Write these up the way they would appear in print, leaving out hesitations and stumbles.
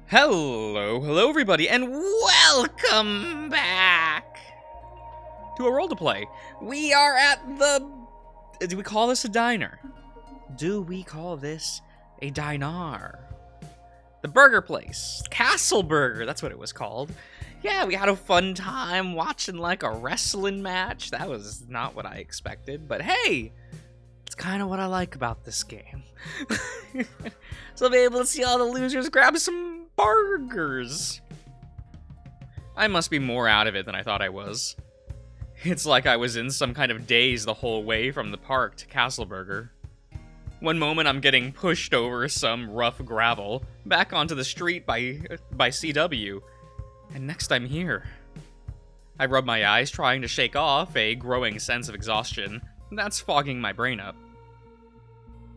Hello everybody, and welcome back to a role to play. We are at the... Do we call this a diner? Do we call this a diner? The burger place. Castle Burger, that's what it was called. Yeah, we had a fun time watching like a wrestling match. That was not what I expected, but hey, it's kind of what I like about this game. So I'll be able to see all the losers grab some burgers. I must be more out of it than I thought I was. It's like I was in some kind of daze the whole way from the park to Castle Burger. One moment I'm getting pushed over some rough gravel, back onto the street by CW, and next I'm here. I rub my eyes trying to shake off a growing sense of exhaustion that's fogging my brain up.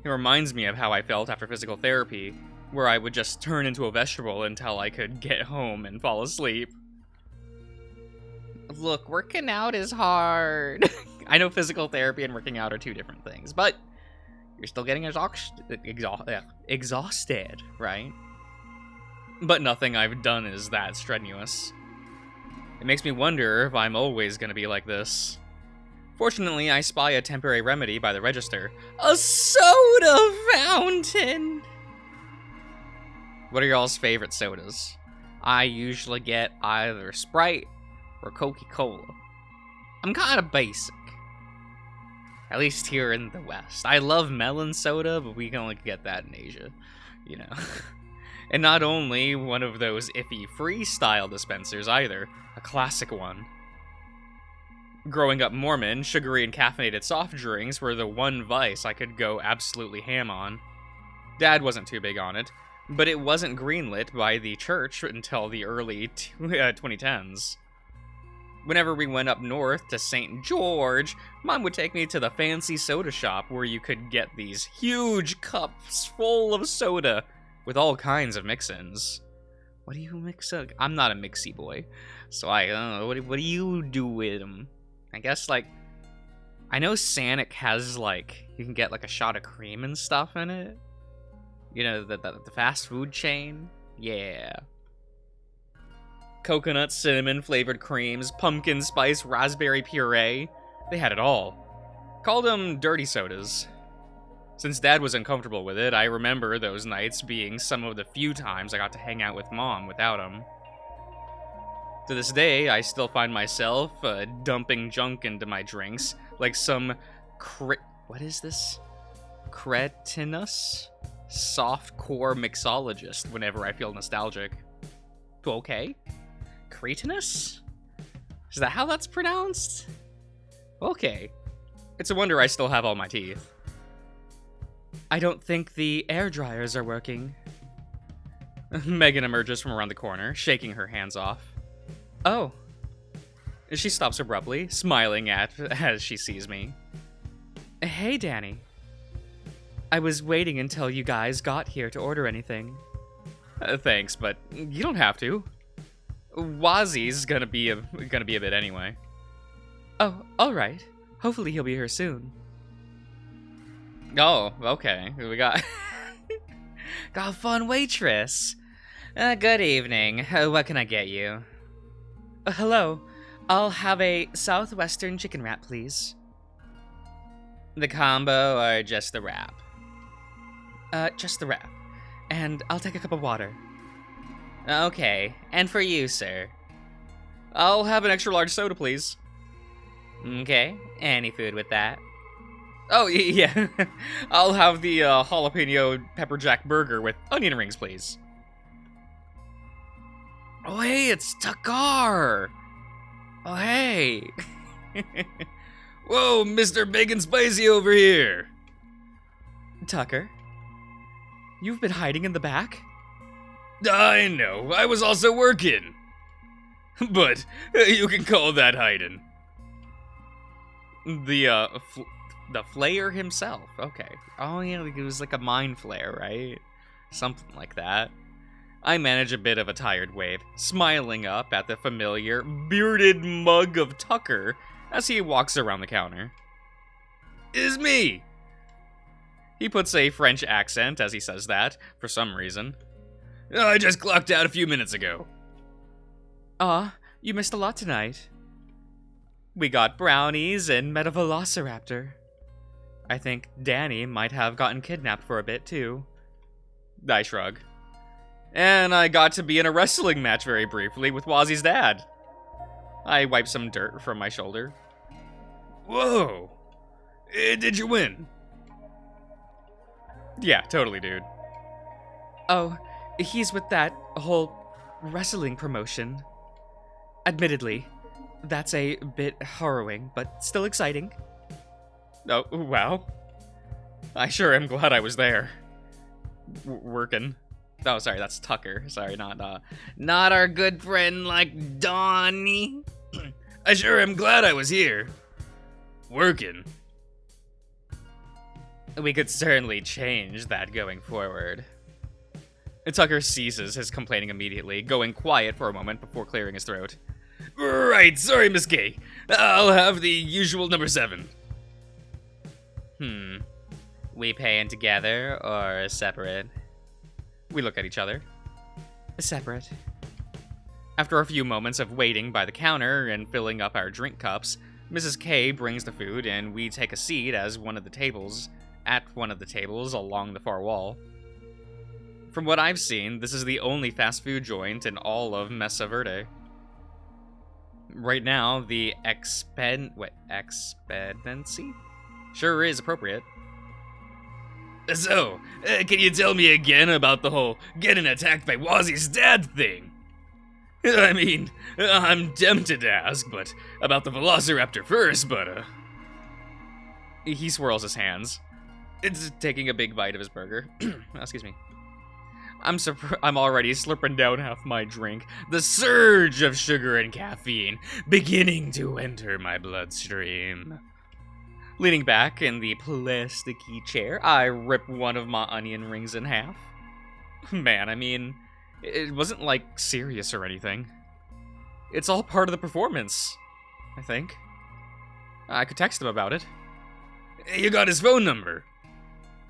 It reminds me of how I felt after physical therapy, where I would just turn into a vegetable until I could get home and fall asleep. Look, working out is hard. I know physical therapy and working out are two different things, but you're still getting exhausted, right? But nothing I've done is that strenuous. It makes me wonder if I'm always gonna be like this. Fortunately, I spy a temporary remedy by the register. A soda fountain! What are y'all's favorite sodas? I usually get either Sprite or Coca-Cola. I'm kind of basic. At least here in the West. I love melon soda, but we can only get that in Asia, you know. And not only one of those iffy freestyle dispensers either, a classic one. Growing up Mormon, sugary and caffeinated soft drinks were the one vice I could go absolutely ham on. Dad wasn't too big on it, but it wasn't greenlit by the church until the early 2010s. Whenever we went up north to St. George, Mom would take me to the fancy soda shop where you could get these huge cups full of soda with all kinds of mix-ins. What do you mix up? I'm not a mixy boy, so I don't know. What do you do with them? I guess, like, I know Sanic has, like, you can get, like, a shot of cream and stuff in it. You know, the fast food chain? Yeah. Coconut, cinnamon flavored creams, pumpkin spice, raspberry puree. They had it all. Called them dirty sodas. Since Dad was uncomfortable with it, I remember those nights being some of the few times I got to hang out with Mom without him. To this day, I still find myself dumping junk into my drinks, like some what is this? Cretinous? Softcore mixologist whenever I feel nostalgic. Okay? Cretinous? Is that how that's pronounced? Okay. It's a wonder I still have all my teeth. I don't think the air dryers are working. Megan emerges from around the corner, shaking her hands off. Oh. She stops abruptly, smiling as she sees me. Hey, Danny. I was waiting until you guys got here to order anything. Thanks, but you don't have to. Wazzy's gonna be a bit anyway. Oh, all right. Hopefully he'll be here soon. Oh, okay. We got got a fun waitress. Good evening. What can I get you? Hello. I'll have a southwestern chicken wrap, please. The combo or just the wrap? Just the wrap. And I'll take a cup of water. Okay. And for you, sir? I'll have an extra large soda, please. Okay. Any food with that? Oh, yeah. I'll have the jalapeno pepper jack burger with onion rings, please. Oh, hey, it's Takar! Oh, hey! Whoa, Mr. Big and Spicy over here! Tucker? You've been hiding in the back? I know, I was also working. But you can call that hiding. The Flayer himself, okay. Oh, yeah, it was like a mind flare, right? Something like that. I manage a bit of a tired wave, smiling up at the familiar, bearded mug of Tucker as he walks around the counter. Is me! He puts a French accent as he says that, for some reason. I just clocked out a few minutes ago. Aw, you missed a lot tonight. We got brownies and met a velociraptor. I think Danny might have gotten kidnapped for a bit, too. I shrug. And I got to be in a wrestling match very briefly with Wazzy's dad. I wipe some dirt from my shoulder. Whoa! Did you win? Yeah, totally, dude. Oh, he's with that whole wrestling promotion. Admittedly, that's a bit harrowing, but still exciting. Oh, wow. I sure am glad I was there. Working. Oh, sorry, that's Tucker. Sorry, not our good friend like Donnie. I sure am glad I was here. Working. We could certainly change that going forward. Tucker ceases his complaining immediately, going quiet for a moment before clearing his throat. Right, sorry, Miss K. I'll have the usual number 7. We paying together or separate? We look at each other. Separate. After a few moments of waiting by the counter and filling up our drink cups, Mrs. K brings the food and we take a seat at one of the tables along the far wall. From what I've seen, this is the only fast food joint in all of Mesa Verde. Right now, the expectancy sure is appropriate. So, can you tell me again about the whole getting attacked by Wazzy's dad thing? I mean, I'm tempted to ask, but about the Velociraptor first, but, He swirls his hands. It's taking a big bite of his burger. Excuse me. I'm already slurping down half my drink, the surge of sugar and caffeine beginning to enter my bloodstream. Leaning back in the plasticky chair, I rip one of my onion rings in half. Man, I mean, it wasn't like serious or anything. It's all part of the performance, I think. I could text him about it. You got his phone number?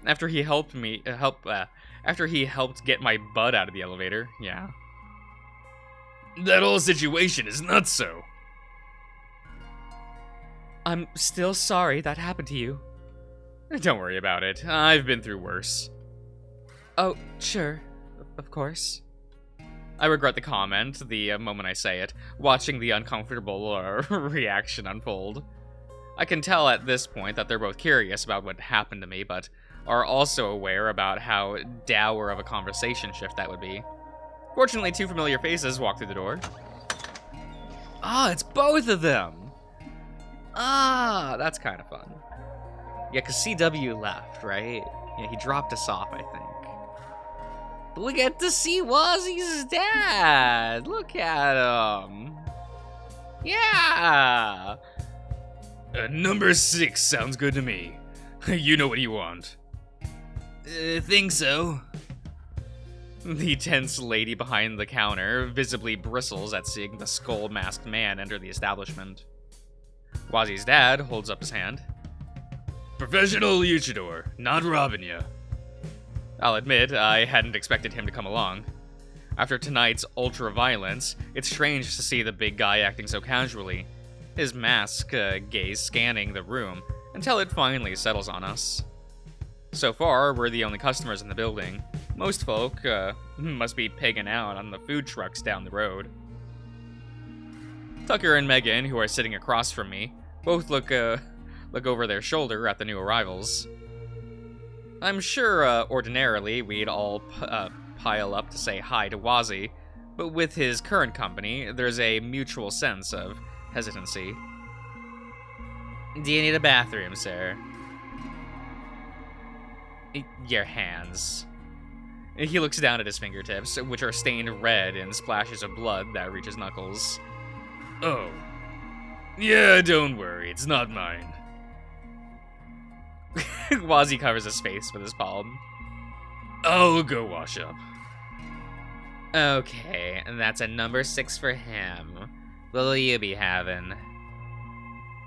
After he helped get my butt out of the elevator, yeah. That whole situation is nuts, so. I'm still sorry that happened to you. Don't worry about it. I've been through worse. Oh, sure. Of course. I regret the comment the moment I say it, watching the uncomfortable reaction unfold. I can tell at this point that they're both curious about what happened to me, but are also aware about how dour of a conversation shift that would be. Fortunately, 2 familiar faces walk through the door. Ah, it's both of them! Ah, that's kind of fun. Yeah, because CW left, right? Yeah, he dropped us off, I think. But we get to see Wazzy's dad! Look at him! Yeah! Number 6 sounds good to me. You know what you want. Think so. The tense lady behind the counter visibly bristles at seeing the skull-masked man enter the establishment. Wazzy's dad holds up his hand. Professional luchador, not robbing ya. I'll admit, I hadn't expected him to come along. After tonight's ultra-violence, it's strange to see the big guy acting so casually, his mask gaze scanning the room until it finally settles on us. So far, we're the only customers in the building. Most folk must be pigging out on the food trucks down the road. Tucker and Megan, who are sitting across from me, both look over their shoulder at the new arrivals. I'm sure ordinarily we'd all pile up to say hi to Wazzy, but with his current company, there's a mutual sense of hesitancy. Do you need a bathroom, sir? Your hands. He looks down at his fingertips, which are stained red in splashes of blood that reach his knuckles. Oh. Yeah, don't worry, it's not mine. Wazzy covers his face with his palm. I'll go wash up. Okay, and that's a number 6 for him. What'll you be having?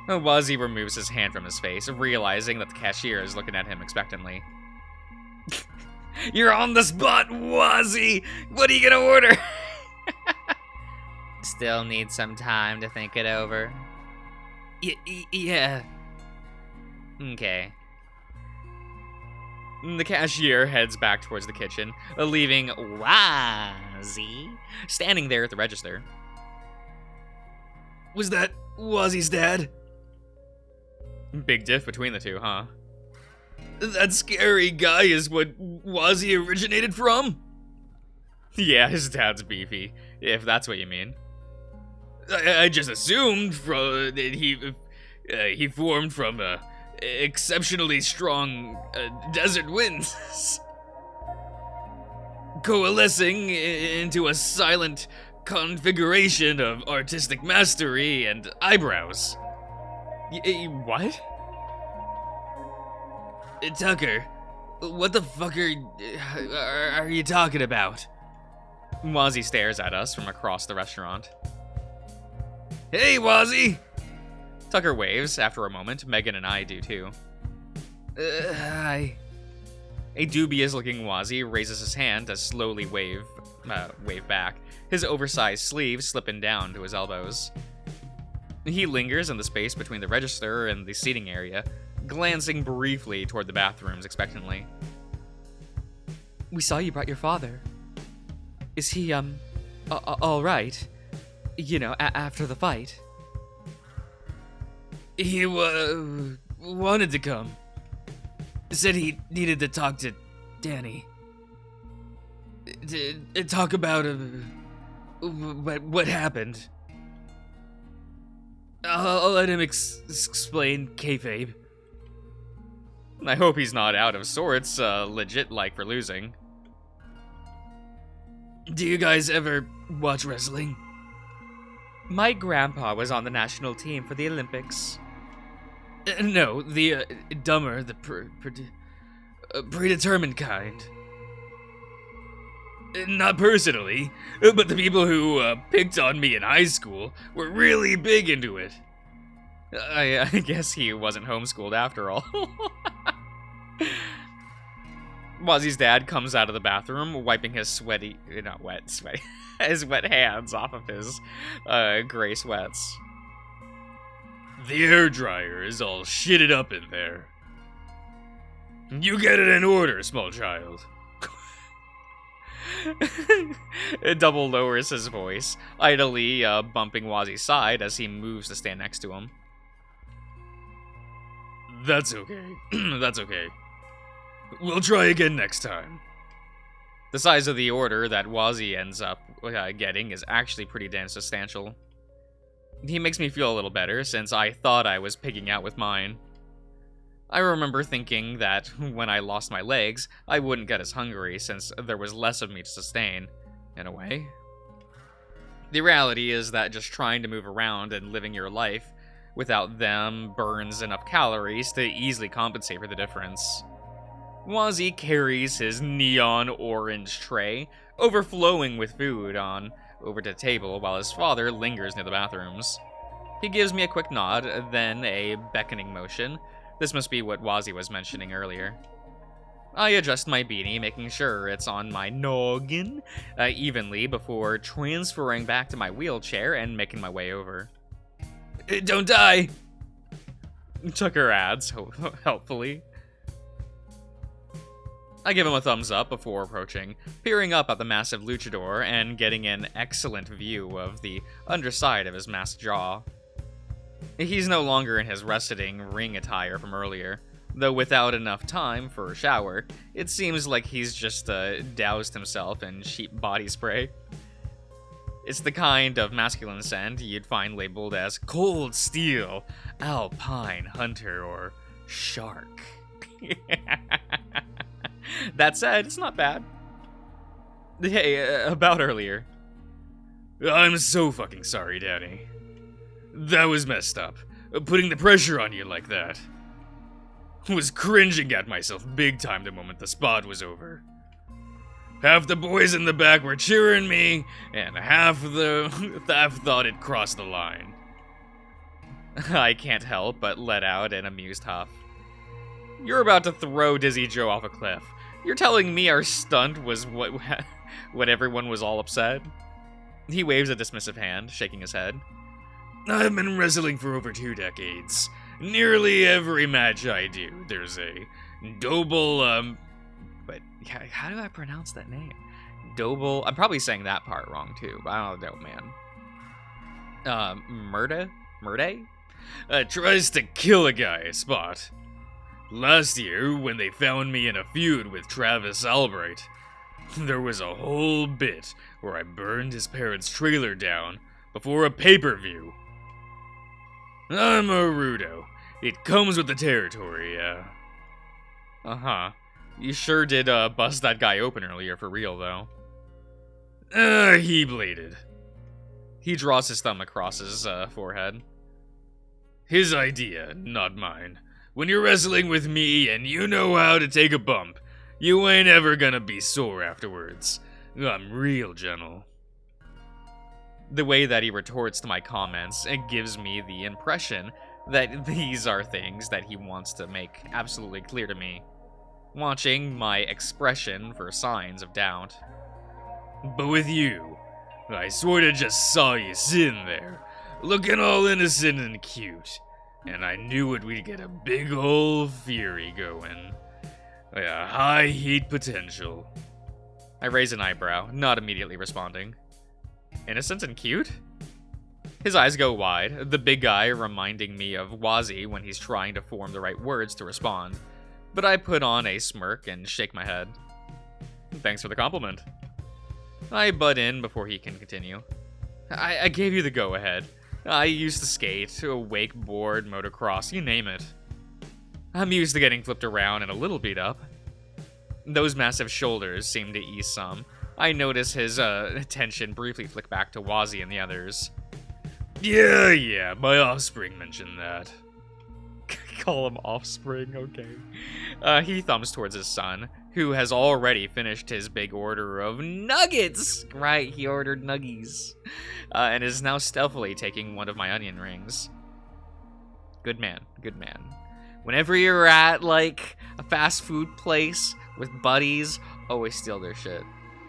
Wazzy removes his hand from his face, realizing that the cashier is looking at him expectantly. You're on the spot, Wazzy! What are you gonna order? Still need some time to think it over. Yeah. Okay. The cashier heads back towards the kitchen, leaving Wazzy standing there at the register. Was that Wazzy's dad? Big diff between the two, huh? That scary guy is what Wazzy originated from? Yeah, his dad's beefy, if that's what you mean. I just assumed that he formed from exceptionally strong desert winds, coalescing into a silent configuration of artistic mastery and eyebrows. What? Tucker, what the fuck are you talking about? Wazzy stares at us from across the restaurant. Hey, Wazzy! Tucker waves after a moment. Megan and I do too. Hi. A dubious-looking Wazzy raises his hand to slowly wave back, his oversized sleeves slipping down to his elbows. He lingers in the space between the register and the seating area, glancing briefly toward the bathrooms expectantly. We saw you brought your father. Is he, all right? You know, after the fight? He, wanted to come. Said he needed to talk to Danny. To talk about, what happened. I'll let him explain kayfabe. I hope he's not out of sorts, legit like for losing. Do you guys ever watch wrestling? My grandpa was on the national team for the Olympics. No, the dumber, the predetermined kind. Not personally, but the people who picked on me in high school were really big into it. I guess he wasn't homeschooled after all. Wazzy's dad comes out of the bathroom, wiping his sweaty, his wet hands off of his gray sweats. The air dryer is all shitted up in there. You get it in order, small child. Double lowers his voice, idly bumping Wazzy's side as he moves to stand next to him. That's okay. That's okay. We'll try again next time. The size of the order that Wazzy ends up getting is actually pretty damn substantial. He makes me feel a little better, since I thought I was pigging out with mine. I remember thinking that when I lost my legs, I wouldn't get as hungry, since there was less of me to sustain, in a way. The reality is that just trying to move around and living your life without them burns enough calories to easily compensate for the difference. Wazzy carries his neon orange tray, overflowing with food, over to the table while his father lingers near the bathrooms. He gives me a quick nod, then a beckoning motion. This must be what Wazzy was mentioning earlier. I adjust my beanie, making sure it's on my noggin evenly before transferring back to my wheelchair and making my way over. Don't die! Tucker adds, helpfully. I give him a thumbs up before approaching, peering up at the massive luchador and getting an excellent view of the underside of his masked jaw. He's no longer in his wrestling ring attire from earlier, though without enough time for a shower, it seems like he's just doused himself in cheap body spray. It's the kind of masculine scent you'd find labeled as Cold Steel, Alpine Hunter, or Shark. That said, it's not bad. Hey, about earlier. I'm so fucking sorry, Danny. That was messed up. Putting the pressure on you like that. Was cringing at myself big time the moment the spot was over. Half the boys in the back were cheering me, and half thought it crossed the line. I can't help but let out an amused huff. You're about to throw Dizzy Joe off a cliff. You're telling me our stunt was what everyone was all upset? He waves a dismissive hand, shaking his head. I've been wrestling for over 2 decades. Nearly every match I do, there's a double, but how do I pronounce that name? Double, I'm probably saying that part wrong too, but I don't know, man. Murde? Tries to kill a guy, Spot. Last year, when they found me in a feud with Travis Albright, there was a whole bit where I burned his parents' trailer down before a pay-per-view. I'm a Rudo. It comes with the territory, yeah. Uh-huh. You sure did, bust that guy open earlier for real, though. He bladed. He draws his thumb across his, forehead. His idea, not mine. When you're wrestling with me and you know how to take a bump, you ain't ever gonna be sore afterwards. I'm real gentle. The way that he retorts to my comments, it gives me the impression that these are things that he wants to make absolutely clear to me, watching my expression for signs of doubt. But with you, I sorta just saw you sitting there, looking all innocent and cute, and I knew we'd get a big ol' fury going. A high heat potential. I raise an eyebrow, not immediately responding. Innocent and cute? His eyes go wide, the big guy reminding me of Wazzy when he's trying to form the right words to respond. But I put on a smirk and shake my head. Thanks for the compliment. I butt in before he can continue. I gave you the go-ahead. I used to skate, wakeboard, motocross, you name it. I'm used to getting flipped around and a little beat up. Those massive shoulders seem to ease some. I notice his attention briefly flick back to Wazzy and the others. Yeah, my offspring mentioned that. Call him offspring, okay. He thumbs towards his son, who has already finished his big order of nuggets! Right, he ordered nuggies. And is now stealthily taking one of my onion rings. Good man, good man. Whenever you're at, like, a fast food place with buddies, always steal their shit.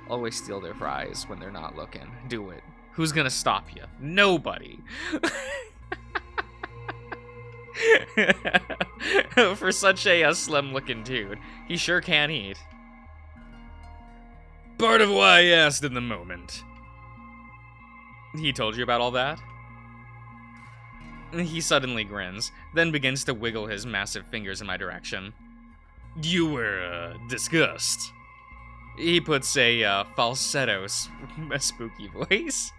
Always steal their fries when they're not looking. Do it. Who's gonna stop you? Nobody. For such a slim-looking dude, he sure can eat. Part of why I asked in the moment. He told you about all that? He suddenly grins, then begins to wiggle his massive fingers in my direction. You were, disgust. He puts a falsetto, a spooky voice.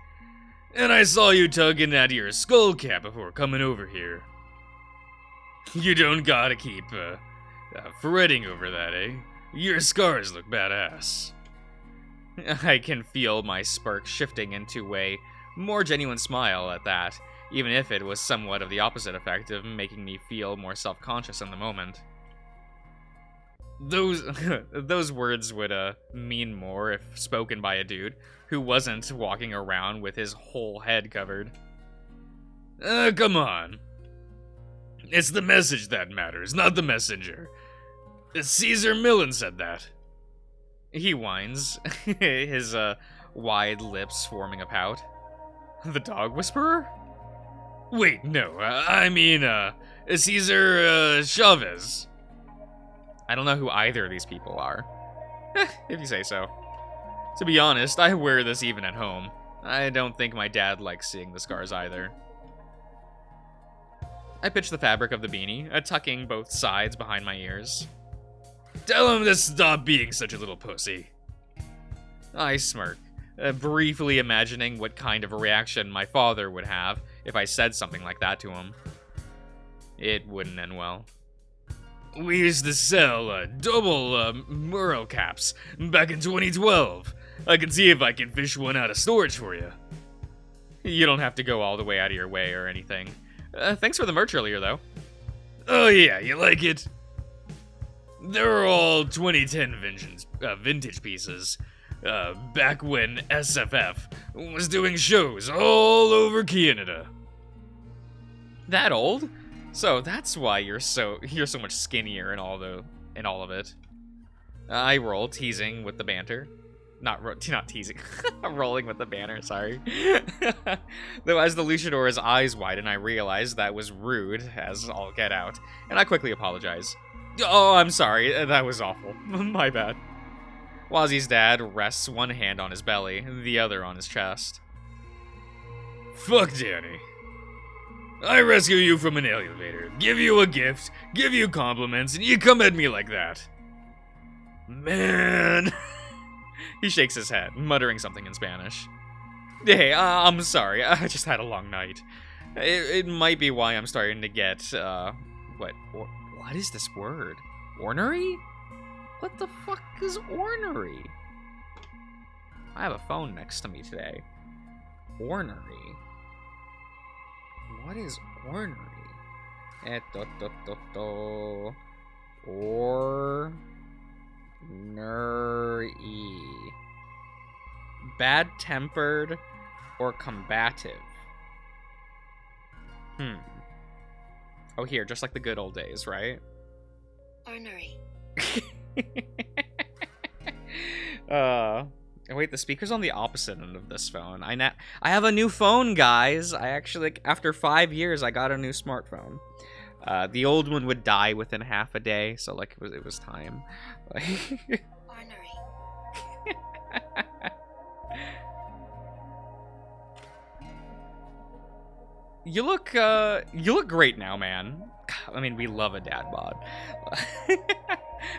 And I saw you tugging at your skull cap before coming over here. You don't gotta keep, fretting over that, eh? Your scars look badass. I can feel my spark shifting into a more genuine smile at that, even if it was somewhat of the opposite effect of making me feel more self-conscious in the moment. Those words would, mean more if spoken by a dude who wasn't walking around with his whole head covered. Come on. It's the message that matters, not the messenger. Caesar Millen said that. He whines, his, wide lips forming a pout. The dog whisperer? Wait, no, I mean, Caesar, Chavez. I don't know who either of these people are. If you say so. To be honest, I wear this even at home. I don't think my dad likes seeing the scars either. I pitch the fabric of the beanie, tucking both sides behind my ears. Tell him to stop being such a little pussy. I smirk, briefly imagining what kind of a reaction my father would have if I said something like that to him. It wouldn't end well. We used to sell double mural caps back in 2012. I can see if I can fish one out of storage for you. You don't have to go all the way out of your way or anything. Thanks for the merch earlier, though. Oh yeah, you like it? They're all 2010 vintage pieces. Back when SFF was doing shows all over Canada. That old? So that's why you're so much skinnier in all of it. I roll, teasing with the banter. Not teasing. Rolling with the banner, sorry. Though as the luchador's eyes widen, I realize that was rude as all get out, and I quickly apologize. Oh, I'm sorry. That was awful. My bad. Wazi's dad rests one hand on his belly, the other on his chest. Fuck Danny. I rescue you from an elevator, give you a gift, give you compliments, and you come at me like that. Man. He shakes his head, muttering something in Spanish. Hey, I'm sorry. I just had a long night. It might be why I'm starting to get, what is this word? Ornery? What the fuck is ornery? I have a phone next to me today. Ornery. What is ornery? Ornery. Bad-tempered or combative? Oh, here, just like the good old days, right? Ornery. Wait, the speaker's on the opposite end of this phone. I have a new phone, guys. I actually, after 5 years, I got a new smartphone. The old one would die within half a day, so like it was time. Ornery. You look great now, man. I mean, we love a dad bod.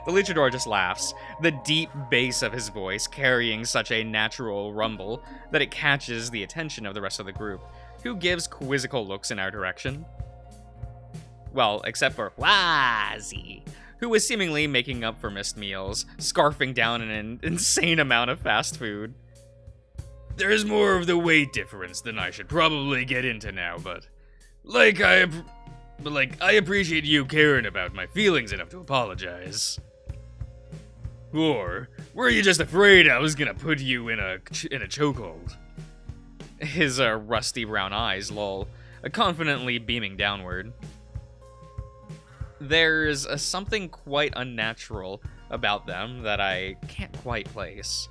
The luchador just laughs, the deep bass of his voice carrying such a natural rumble that it catches the attention of the rest of the group, who gives quizzical looks in our direction. Well, except for Wazi, who is seemingly making up for missed meals, scarfing down an insane amount of fast food. There's more of the weight difference than I should probably get into now, but I appreciate you caring about my feelings enough to apologize. Or were you just afraid I was gonna put you in a chokehold? His rusty brown eyes loll, confidently beaming downward. There's something quite unnatural about them that I can't quite place.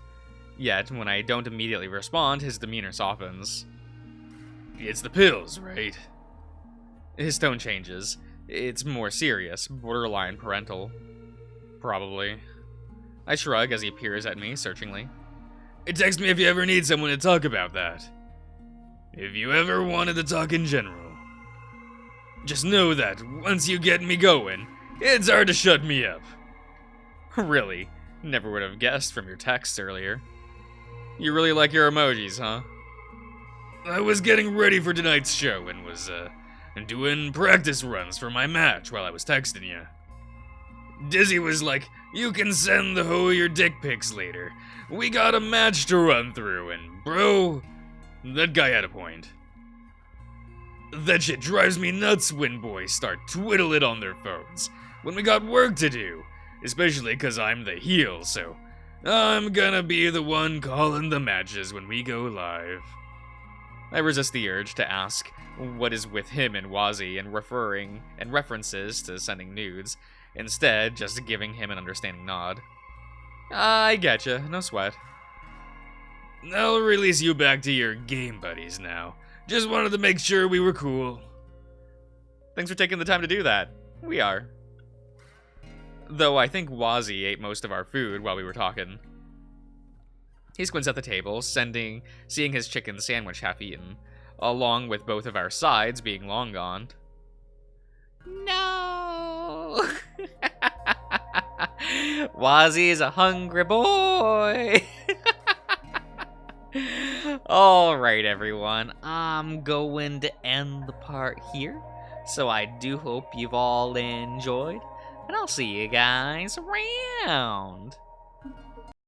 Yet, when I don't immediately respond, his demeanor softens. It's the pills, right? His tone changes. It's more serious, borderline parental. Probably. I shrug as he peers at me, searchingly. Text me if you ever need someone to talk about that. If you ever wanted to talk in general. Just know that, once you get me going, it's hard to shut me up. Really? Never would have guessed from your texts earlier. You really like your emojis, huh? I was getting ready for tonight's show and was, doing practice runs for my match while I was texting you. Dizzy was like, you can send the hoe your dick pics later. We got a match to run through, and bro, that guy had a point. That shit drives me nuts when boys start twiddling on their phones when we got work to do, especially 'cause I'm the heel, so I'm gonna be the one calling the matches when we go live. I resist the urge to ask what is with him and Wazi and references to sending nudes, instead just giving him an understanding nod. I getcha, no sweat. I'll release you back to your game buddies now. Just wanted to make sure we were cool. Thanks for taking the time to do that. We are. Though I think Wazi ate most of our food while we were talking. He squints at the table, seeing his chicken sandwich half-eaten, along with both of our sides being long gone. No! Wazi's a hungry boy! Alright, everyone. I'm going to end the part here. So I do hope you've all enjoyed. And I'll see you guys around.